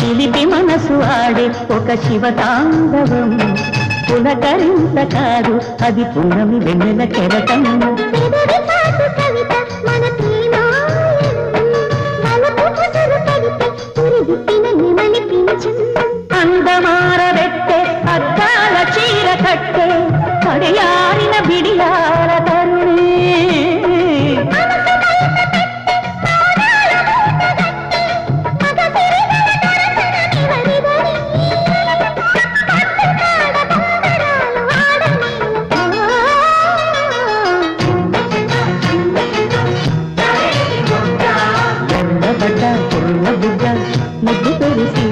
చిలిపి మనసు ఆడే ఒక శివతాండవం పులకరింత కాదు అది పున్నమి వెన్నెల కెరటం అందమారబెట్టే అద్దాల చీర కట్టే పడియారిన బిడియాల తరుణి ముద్దు తెరిసి